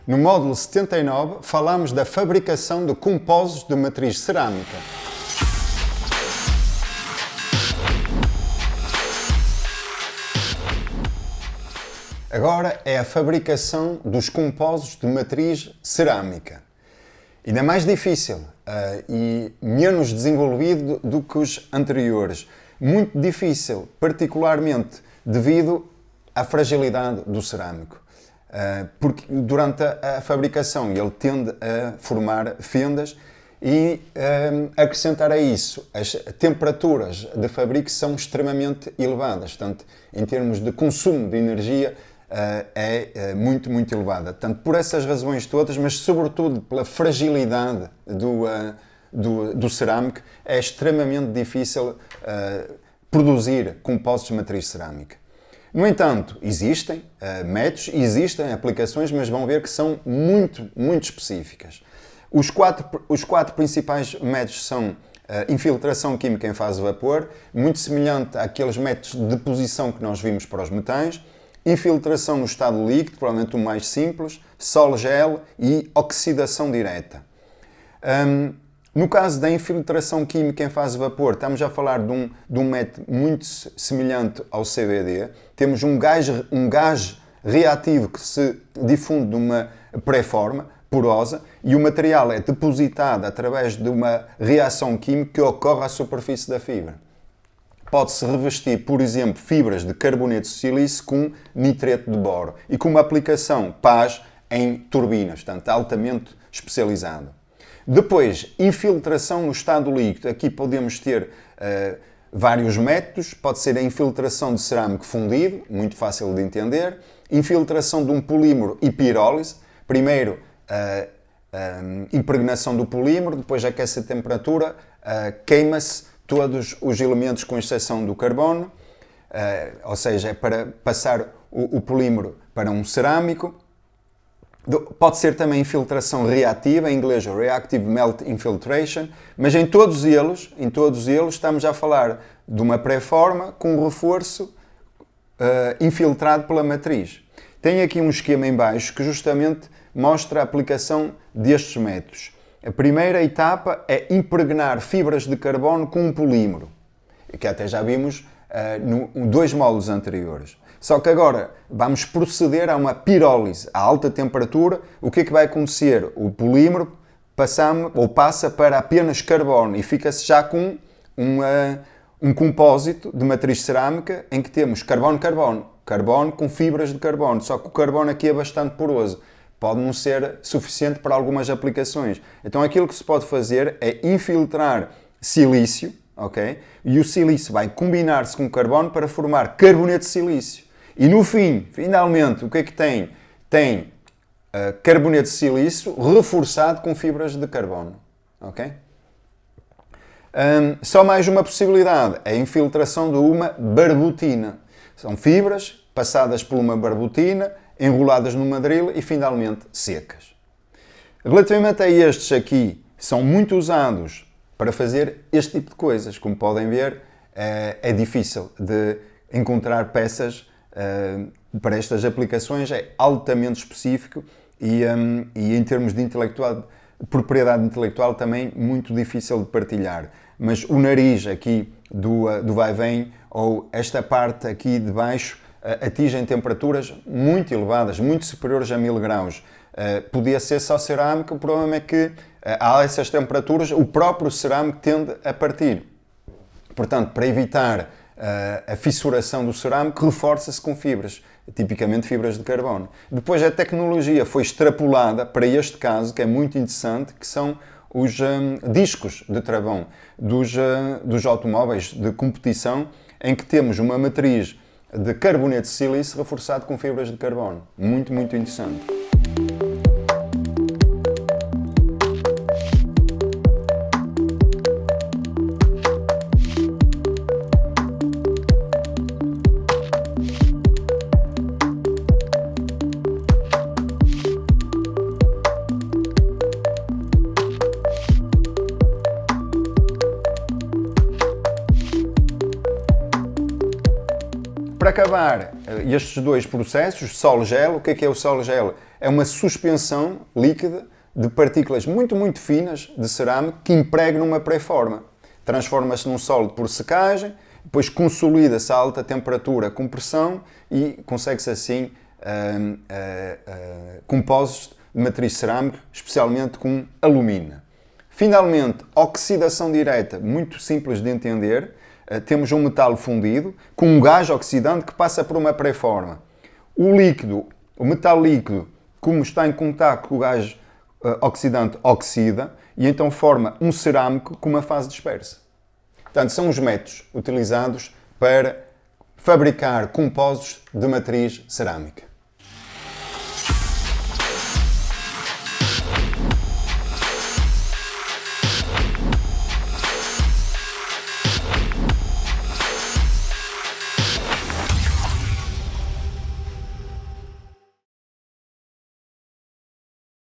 No módulo 79, falamos da fabricação de compósitos de matriz cerâmica. Agora é a fabricação dos compósitos de matriz cerâmica. Ainda mais difícil e menos desenvolvido do que os anteriores. Muito difícil, particularmente devido à fragilidade do cerâmico. Porque durante a fabricação ele tende a formar fendas e acrescentar a isso, as temperaturas de fabrico são extremamente elevadas, portanto, em termos de consumo de energia é muito elevada. Portanto, por essas razões todas, mas sobretudo pela fragilidade do cerâmico, é extremamente difícil produzir compósitos de matriz cerâmica. No entanto, existem métodos, existem aplicações, mas vão ver que são muito específicas. Os quatro principais métodos são infiltração química em fase de vapor, muito semelhante àqueles métodos de deposição que nós vimos para os metais, infiltração no estado líquido, provavelmente o mais simples, sol-gel e oxidação direta. No caso da infiltração química em fase de vapor, estamos a falar de um método muito semelhante ao CVD. Temos um gás reativo que se difunde de uma pré-forma porosa e o material é depositado através de uma reação química que ocorre à superfície da fibra. Pode-se revestir, por exemplo, fibras de carboneto de silício com nitreto de boro e com uma aplicação PAS em turbinas, portanto, altamente especializado. Depois, infiltração no estado líquido. Aqui podemos ter vários métodos. Pode ser a infiltração de cerâmico fundido, muito fácil de entender. Infiltração de um polímero e pirólise. Primeiro, impregnação do polímero, depois aquece a temperatura, queima-se todos os elementos com exceção do carbono, ou seja, é para passar o polímero para um cerâmico. Pode ser também infiltração reativa, em inglês Reactive Melt Infiltration, mas em todos eles estamos a falar de uma pré-forma com reforço infiltrado pela matriz. Tem aqui um esquema em baixo que justamente mostra a aplicação destes métodos. A primeira etapa é impregnar fibras de carbono com um polímero, que até já vimos em dois módulos anteriores. Só que agora vamos proceder a uma pirólise a alta temperatura. O que é que vai acontecer? O polímero passa para apenas carbono e fica-se já com um compósito de matriz cerâmica em que temos carbono com fibras de carbono. Só que o carbono aqui é bastante poroso. Pode não ser suficiente para algumas aplicações. Então aquilo que se pode fazer é infiltrar silício, ok? E o silício vai combinar-se com o carbono para formar carboneto de silício. E no fim, finalmente, o que é que tem? Tem carboneto de silício reforçado com fibras de carbono. Ok? Só mais uma possibilidade, é a infiltração de uma barbutina. São fibras passadas por uma barbutina, enroladas numa drill e finalmente secas. Relativamente a estes aqui, são muito usados para fazer este tipo de coisas. Como podem ver, é difícil de encontrar peças para estas aplicações, é altamente específico e em termos de propriedade intelectual também muito difícil de partilhar. Mas o nariz aqui do vai-vem ou esta parte aqui de baixo atingem temperaturas muito elevadas, muito superiores a 1000 graus. Podia ser só cerâmico, o problema é que a essas temperaturas o próprio cerâmico tende a partir. Portanto, para evitar a fissuração do cerâmico, reforça-se com fibras, tipicamente fibras de carbono. Depois a tecnologia foi extrapolada para este caso, que é muito interessante, que são os discos de travão dos automóveis de competição, em que temos uma matriz de carboneto de silício reforçado com fibras de carbono. Muito interessante. Para acabar estes dois processos, sol-gel, o que é o sol-gel? é uma suspensão líquida de partículas muito, muito finas de cerâmica que impregna uma pré-forma. Transforma-se num sólido por secagem, depois consolida-se a alta temperatura com pressão e consegue-se assim compósitos de matriz cerâmica, especialmente com alumina. Finalmente, oxidação direta, muito simples de entender. Temos um metal fundido com um gás oxidante que passa por uma pré-forma. O líquido, o metal líquido, como está em contato com o gás oxidante, oxida e então forma um cerâmico com uma fase dispersa. Portanto, são os métodos utilizados para fabricar compósitos de matriz cerâmica.